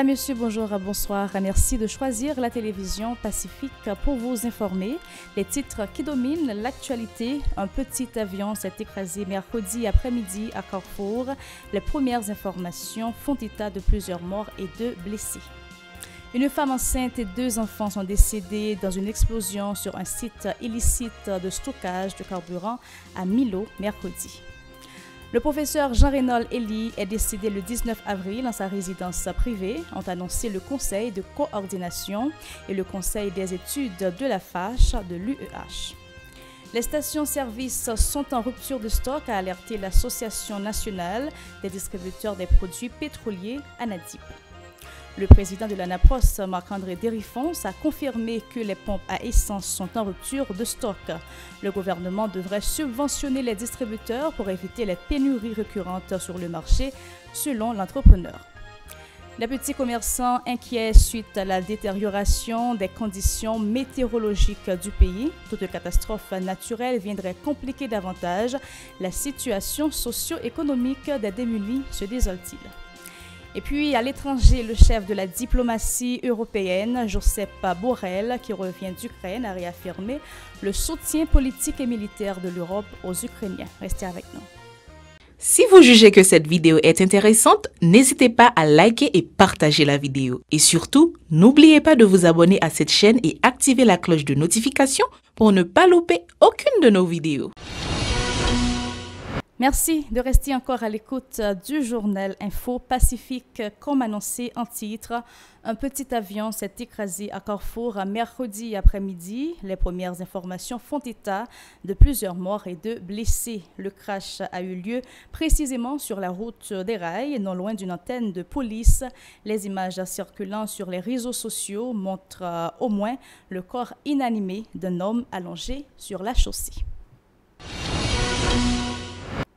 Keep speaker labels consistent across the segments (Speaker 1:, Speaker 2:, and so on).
Speaker 1: Mesdames, Messieurs, bonjour, bonsoir. Merci de choisir la télévision Pacifique pour vous informer. Les titres qui dominent l'actualité. Un petit avion s'est écrasé mercredi après-midi à Carrefour. Les premières informations font état de plusieurs morts et 2 blessés. Une femme enceinte et 2 enfants sont décédés dans une explosion sur un site illicite de stockage de carburant à Milo mercredi. Le professeur Jean-Reynold Elie est décédé le 19 avril dans sa résidence privée, ont annoncé le Conseil de coordination et le Conseil des études de la FACHE de l'UEH. Les stations-service sont en rupture de stock, a alerté l'Association nationale des distributeurs des produits pétroliers, ANADIP. Le président de l'ANAPROS, Marc-André Dérifons, a confirmé que les pompes à essence sont en rupture de stock. Le gouvernement devrait subventionner les distributeurs pour éviter les pénuries récurrentes sur le marché, selon l'entrepreneur. Les petits commerçants inquiets suite à la détérioration des conditions météorologiques du pays. Toute catastrophe naturelle viendrait compliquer davantage la situation socio-économique des démunis, se désole-t-il. Et puis, à l'étranger, le chef de la diplomatie européenne, Josep Borrell, qui revient d'Ukraine, a réaffirmé le soutien politique et militaire de l'Europe aux Ukrainiens. Restez avec nous.
Speaker 2: Si vous jugez que cette vidéo est intéressante, n'hésitez pas à liker et partager la vidéo. Et surtout, n'oubliez pas de vous abonner à cette chaîne et activer la cloche de notification pour ne pas louper aucune de nos vidéos.
Speaker 1: Merci de rester encore à l'écoute du journal Info Pacifique. Comme annoncé en titre, un petit avion s'est écrasé à Carrefour mercredi après-midi. Les premières informations font état de plusieurs morts et 2 blessés. Le crash a eu lieu précisément sur la route des rails, non loin d'une antenne de police. Les images circulant sur les réseaux sociaux montrent au moins le corps inanimé d'un homme allongé sur la chaussée.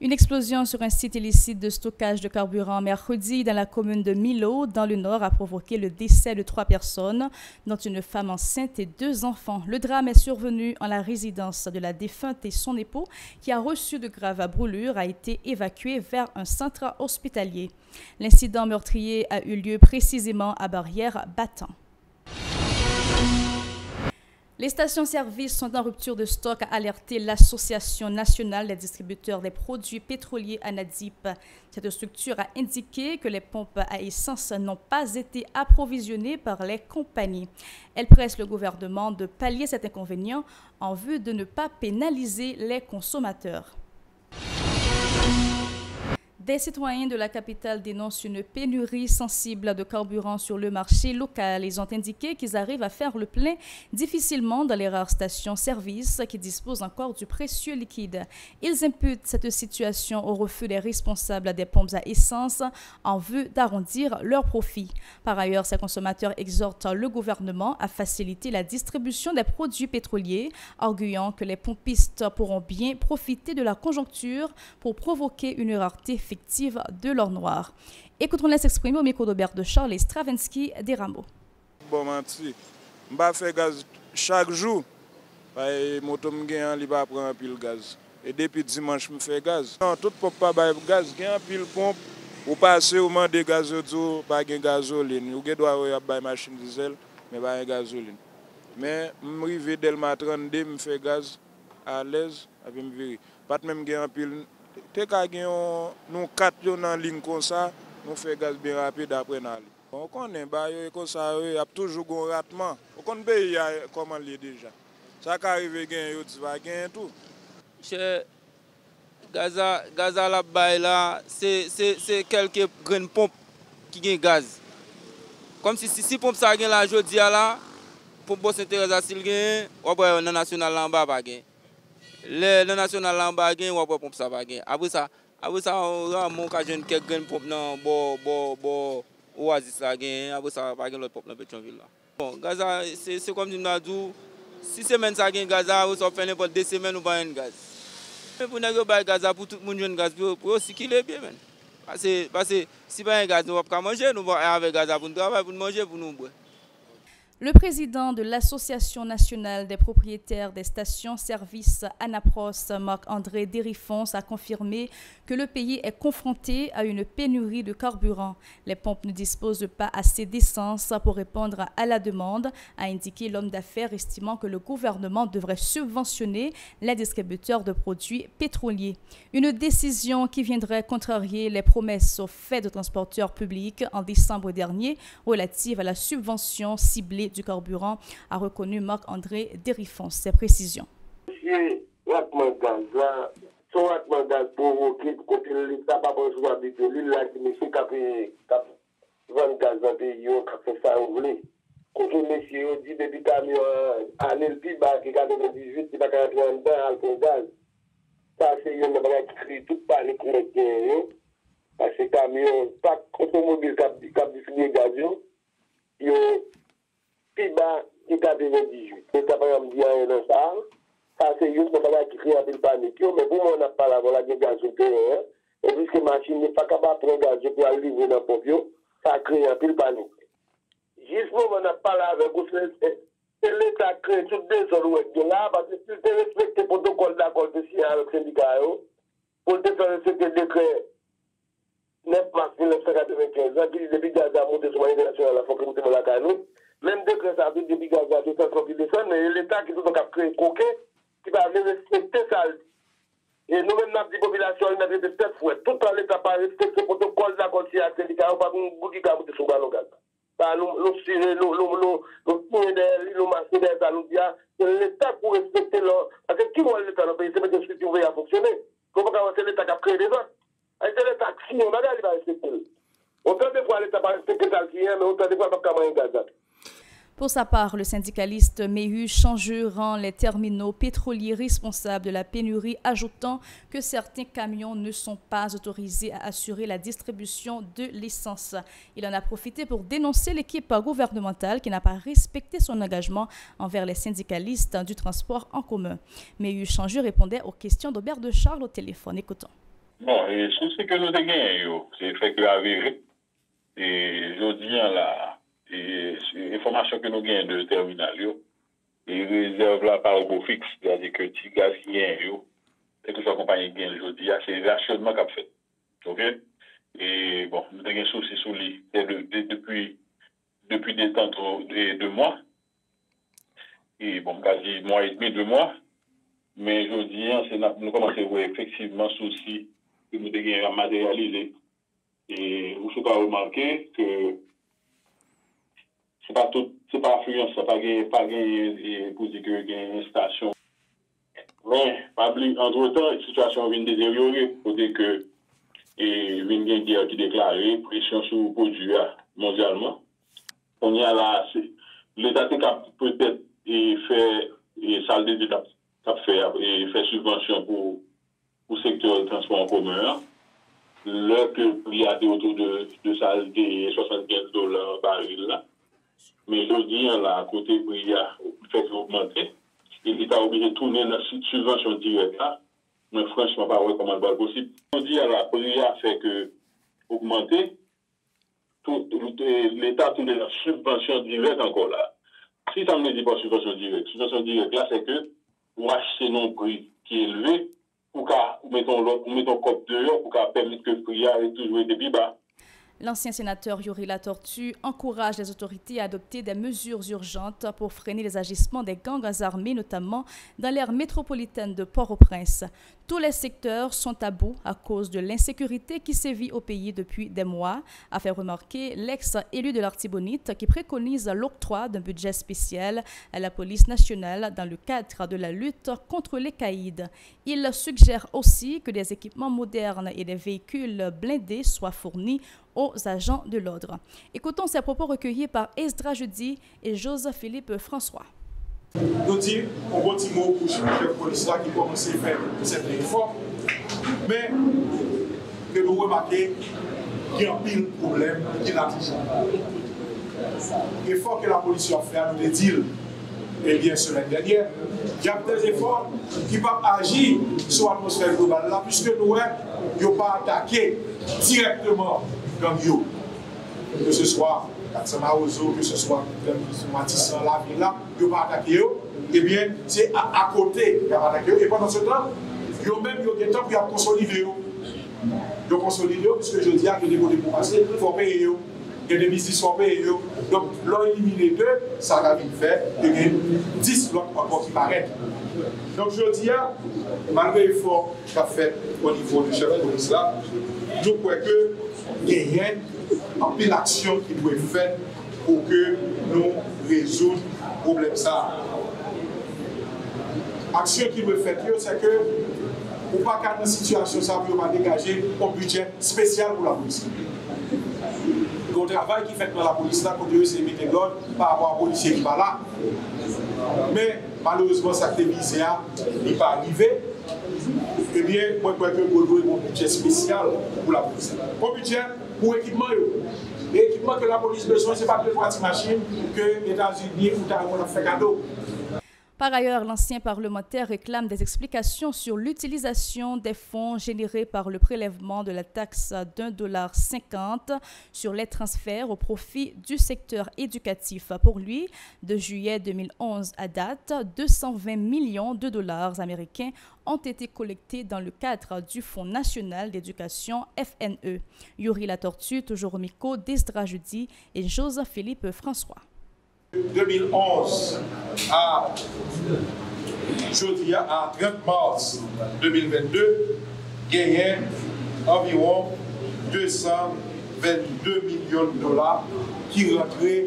Speaker 1: Une explosion sur un site illicite de stockage de carburant mercredi dans la commune de Milo, dans le Nord, a provoqué le décès de 3 personnes, dont une femme enceinte et 2 enfants. Le drame est survenu en la résidence de la défunte et son époux, qui a reçu de graves brûlures, a été évacué vers un centre hospitalier. L'incident meurtrier a eu lieu précisément à Barrière-Battant. Les stations-service sont en rupture de stock, a alerté l'Association nationale des distributeurs des produits pétroliers ANADIP. Cette structure a indiqué que les pompes à essence n'ont pas été approvisionnées par les compagnies. Elle presse le gouvernement de pallier cet inconvénient en vue de ne pas pénaliser les consommateurs. Des citoyens de la capitale dénoncent une pénurie sensible de carburant sur le marché local. Ils ont indiqué qu'ils arrivent à faire le plein difficilement dans les rares stations-service qui disposent encore du précieux liquide. Ils imputent cette situation au refus des responsables des pompes à essence en vue d'arrondir leurs profits. Par ailleurs, ces consommateurs exhortent le gouvernement à faciliter la distribution des produits pétroliers, arguant que les pompistes pourront bien profiter de la conjoncture pour provoquer une rareté de l'or noir. Écoutons-les s'exprimer au micro d'Aubert de Charles et Stravinsky des Rameaux.
Speaker 3: Bon, menti. Je fais gaz chaque jour. Je prends un pile gaz. Et depuis dimanche, je fais gaz. Non, tout ne peut pas faire gaz. Il y a un pile pompe. Ou passer au moment de gaz, pas de gasoline. Ou doit avoir une machine diesel, mais pas de gasoline. Mais je arrive dès le matin 32, je fais gaz à l'aise. Pas même un pile. Te ka gen nou 4 yo nan ligne comme ça, nous fait gaz bien rapide après nan. On connaît ba yo comme ça, y a toujours gon ratement. On connaît pays comment li déjà. Ça ka arrive gen yo di va gen tout.
Speaker 4: Chez Gaza la bay là, c'est quelques grandes pompes qui gen gaz. Comme si pompe ça gen la jodi là, pompe Boss Teresa sil gen, ou ba nan national là en bas pas gen. Le national en bas gen ou pas pompe ça pas gen. Après ça on mon ka jeune quelques grandes pompes nan bo Oasis là gen, après ça pas gen l'autre pompe dans Pétionville là. Bon, Gaza c'est comme dit 6 semaines ça gen Gaza, ou ça fait n'importe 2 semaines ou pas un gaz. Mais pour nèg ba Gaza pour tout monde jeune gaz pour circuler bien men. Parce que si pas un gaz nous pas manger, nous va avec Gaza pour travailler pour manger pour nous boire.
Speaker 1: Le président de l'Association nationale des propriétaires des stations-service ANAPROS, Marc-André Dérifons, a confirmé que le pays est confronté à une pénurie de carburant. Les pompes ne disposent pas assez d'essence pour répondre à la demande, a indiqué l'homme d'affaires, estimant que le gouvernement devrait subventionner les distributeurs de produits pétroliers. Une décision qui viendrait contrarier les promesses faites aux transporteurs publics en décembre dernier relatives à la subvention ciblée du carburant, a reconnu Marc-André Dérifons. Ses précisions.
Speaker 5: Son ratement gaz provoqué, côté l'État, pas besoin de habiter l'île, là, qui monsieur qui vend gaz dans le pays, qui fait ça, vous voulez. Côté monsieur, dit depuis camion, année le plus bas, qui est 98, qui va rentrer en dedans, alcool gaz. Ça, c'est une bagage qui crée toute panique, parce que camion, pas automobile qui a défini gaz, yo, plus bas, qui est 98. L'État, par exemple, dit rien dans ça. Ça, c'est juste un bagage qui crée un peu de panique. Mais pour moi, on n'a pas la voilà de gaz au terrain. Et puisque la machine n'est pas capable de prendre gaz pour aller livrer dans le pompier, ça crée un peu de panique. Justement, on n'a pas là avec vous. C'est l'État crée toutes des zones là, parce que si tu respectes le protocole d'accord de signer avec le syndicat, pour te faire respecter le décret 9 mars 1995, qui dit depuis gaz à monter sur l'international, il faut que nous ayons la canou. Même décret ça dit depuis gaz à 230 décembre, mais l'État qui doit créer un coquet, qui va respecter ça. Et nous-mêmes, notre population, nous avons des têtes fouettes. Tout le temps, l'État pas respecté le protocole d'accord avec le syndicat, on va pas nous bouger sur le ballon gaz. Nous tirer, nous masser des ça, nous dire que l'État pour respecter leur. Parce que qui voit l'État dans le pays, c'est que structure va fonctionner. Comment c'est l'État qui a créé des autres? C'est l'État qui signe, on va respecter. Autant de fois, l'État va respecter ça, mais autant de fois, il va pas gaz.
Speaker 1: Pour sa part, le syndicaliste Méhu Changeux rend les terminaux pétroliers responsables de la pénurie, ajoutant que certains camions ne sont pas autorisés à assurer la distribution de l'essence. Il en a profité pour dénoncer l'équipe gouvernementale qui n'a pas respecté son engagement envers les syndicalistes du transport en commun. Méhu Changeux répondait aux questions d'Aubert de Charles au téléphone. Écoutons.
Speaker 6: Bon, et c'est que nous avons gagné, c'est fait que avéré. Et je dis là. Et l'information que nous gagnons de terminal, et réserve là par au fixe, c'est-à-dire que le gaz qui gagne, et que soit compagnie gagne aujourd'hui, c'est rationnement qu'a fait. OK? Et bon, nous avons un souci sur lui depuis des temps de 2 mois. Et bon, quasi mois et demi, 2 mois. Mais aujourd'hui, nous commençons à voir effectivement souci que nous avons à matérialiser. Et vous pouvez remarquer que c'est pas affluence, c'est pas gagné pour dire que y a une station. Mais, entre-temps, la situation vient de détériorer pour dire que il y a une guerre qui déclarée, pression sur le produit mondialement. On y a là, l'État peut-être fait salle de faire subvention pour le secteur de transport en commun. Le prix a été autour de salle de $75 par baril là. Mais je dis, là, à côté, il y a fait augmenter. L'État a obligé de tourner la subvention directe là. Mais franchement, pas comment c'est possible. Je dis, là, le prix a fait que augmenter. L'État a tourné la subvention directe encore là. Si ça ne dit pas subvention directe là, c'est que pour acheter non prix qui est élevé, pour mettons cop dehors, pour permettre que le prix ait toujours été plus bas.
Speaker 1: L'ancien sénateur Yuri Latortue encourage les autorités à adopter des mesures urgentes pour freiner les agissements des gangs armés, notamment dans l'aire métropolitaine de Port-au-Prince. Tous les secteurs sont à bout à cause de l'insécurité qui sévit au pays depuis des mois, a fait remarquer l'ex-élu de l'Artibonite qui préconise l'octroi d'un budget spécial à la police nationale dans le cadre de la lutte contre les caïds. Il suggère aussi que des équipements modernes et des véhicules blindés soient fournis aux agents de l'ordre. Écoutons ces propos recueillis par Esdra Jeudi et Joseph-Philippe François.
Speaker 7: Nous disons un bon petit mot pour chaque police qui commence à faire cette réforme, mais que nous remarquons qu'il y a un pile de problèmes qu'il a toujours. L'effort que la police a fait, nous le disons, et bien semaine dernière, il y a des efforts qui peuvent agir sur l'atmosphère globale là, puisque nous n'avons pas attaqué directement comme yo, que ce soit 400 Maozo, que ce soit Matissan, la ville là, ils vont attaquer eux. Eh bien, c'est à côté, ils vont attaquer eux. Et pendant ce temps, ils ont même eu des temps pour consolider eux. Ils ont consolidé eux, puisque je dis qu'il y a des côtés pour passer, il faut payer eux. Il y a des business qui sont payés eux. Donc, l'on élimine 2, ça va vite faire, et il y a 10 l'autre encore qui paraissent. Donc, je dis, malgré l'effort qu'a fait au niveau du chef de police là, je crois qu'il y a une pile d'action qui doit être faite pour que nous résoudre le problème. L'action qui doit être faite, c'est que pour ne pas qu'à une situation, ça ne peut pas dégager un budget spécial pour la police. Le travail qui est fait dans la police là, quand c'est éviter l'ordre par rapport aux policiers qui sont là. Mais malheureusement, ça qui est visé n'est pas arrivé. Eh bien, moi, je crois que nous avons un budget spécial pour la police. Un budget pour l'équipement. L'équipement que la police a besoin, ce n'est pas de voitures machines que les États-Unis ont fait cadeau.
Speaker 1: Par ailleurs, l'ancien parlementaire réclame des explications sur l'utilisation des fonds générés par le prélèvement de la taxe $1,50 sur les transferts au profit du secteur éducatif. Pour lui, de juillet 2011 à date, 220 millions de dollars américains ont été collectés dans le cadre du Fonds national d'éducation FNE. Yuri Latortue, toujours au micro d'Esdra Judy et Joseph-Philippe François.
Speaker 7: 2011 à jeudi à 30 mars 2022, gagné environ 222 millions de dollars qui rentraient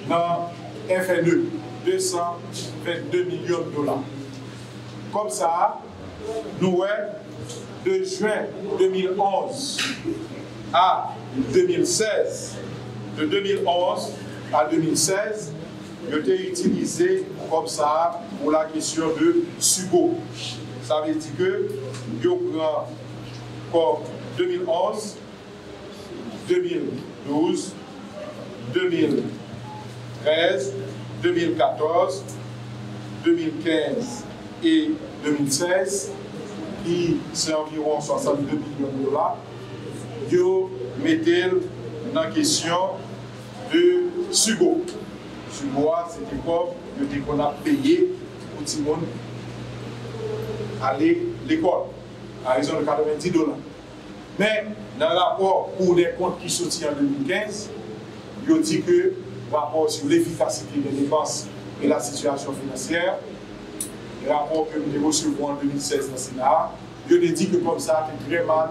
Speaker 7: dans FNE. 222 millions de dollars. Comme ça, nous, de juin 2011 à 2016, de 2011 à 2016, je t'ai utilisé comme ça pour la question de SUGO. Ça veut dire que je prends comme 2011, 2012, 2013, 2014, 2015 et 2016, qui c'est environ 62 millions de dollars. Je mettais dans la question de SUGO. SUGO, c'était comme qu'on a payé pour tout le monde aller à l'école, à raison de $90. Mais dans le rapport pour les comptes qui sortent en 2015, il dit que le rapport sur l'efficacité des dépenses et la situation financière, le rapport que nous recevons en 2016 dans le Sénat, il dit que comme ça, c'est très mal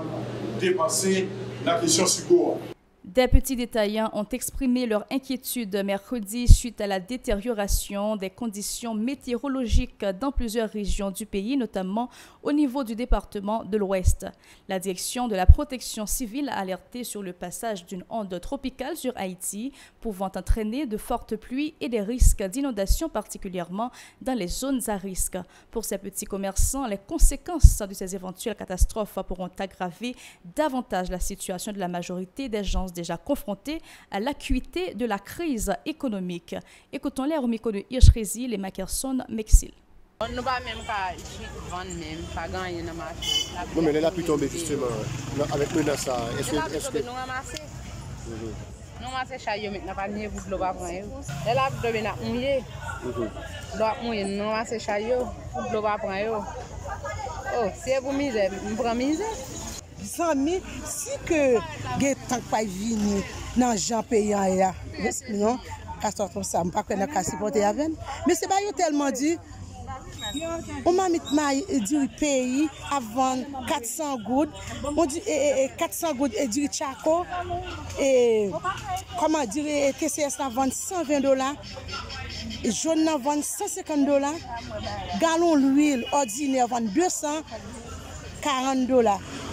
Speaker 7: dépensé dans la question SUGO.
Speaker 1: Des petits détaillants ont exprimé leur inquiétude mercredi suite à la détérioration des conditions météorologiques dans plusieurs régions du pays, notamment au niveau du département de l'Ouest. La direction de la protection civile a alerté sur le passage d'une onde tropicale sur Haïti, pouvant entraîner de fortes pluies et des risques d'inondation, particulièrement dans les zones à risque. Pour ces petits commerçants, les conséquences de ces éventuelles catastrophes pourront aggraver davantage la situation de la majorité des gens déjà confrontés à l'acuité de la crise économique. Écoutons-les au micro de Hirschrezi, les Mackerson Mexil.
Speaker 8: On ne va même pas vendre, même pas gagner dans le marché.
Speaker 9: Non, mais elle a pu tomber justement avec menace. Est-ce que.
Speaker 8: Nous ramasser. Nous ramasser chaillot maintenant, pas de l'eau va prendre. Elle a tomber dans mouillé. L'eau mouillé, nous ramasser chaillot, l'eau va prendre. Oh, c'est pour misère, on prend misère.
Speaker 10: Zami, si que les temps pas venir dans Jean payant là, non, qu'à sortir ça, pas qu'on a qu'à supporter avec. Mais c'est pas tellement dit. On m'a mis du pays avant 400 gouttes. On dit 400 gouttes et du chaco et comment dire TCS vend $120. Jaune vend $150. Gallon l'huile ordinaire vend $240.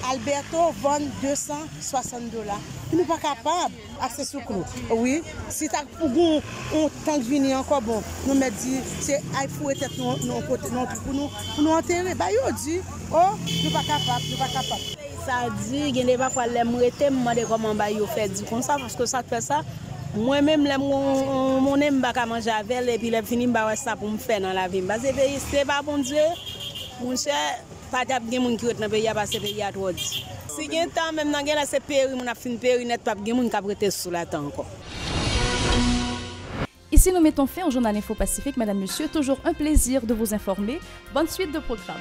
Speaker 10: Alberto vend $260. Nous ne sommes pas capables d'accès sur nous. Oui, si tu as un temps de venir encore bon, nous me dit c'est il faut être pour nous enterrer. Bah yo dit oh, nous pas capable.
Speaker 11: Ça dit il n'est pas quoi les m'rete me demander comment bah yo fait dit comme ça parce que ça fait ça. Moi même les mon aime pas manger avec et puis les fini bah ça pour me faire dans la vie. Parce que c'est pas bon Dieu. Mon cher pas de monde qui est dans pays parce que pays a trop dit. Si gen temps même dans gen là c'est péri mon a fin péri net pas gen monde qui prêter sous la temps encore.
Speaker 1: Ainsi, nous mettons fin au journal Info Pacifique. Mesdames, Messieurs, toujours un plaisir de vous informer. Bonne suite de programme.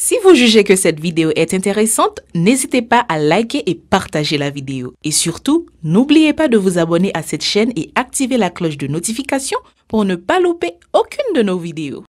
Speaker 2: Si vous jugez que cette vidéo est intéressante, n'hésitez pas à liker et partager la vidéo. Et surtout, n'oubliez pas de vous abonner à cette chaîne et activer la cloche de notification pour ne pas louper aucune de nos vidéos.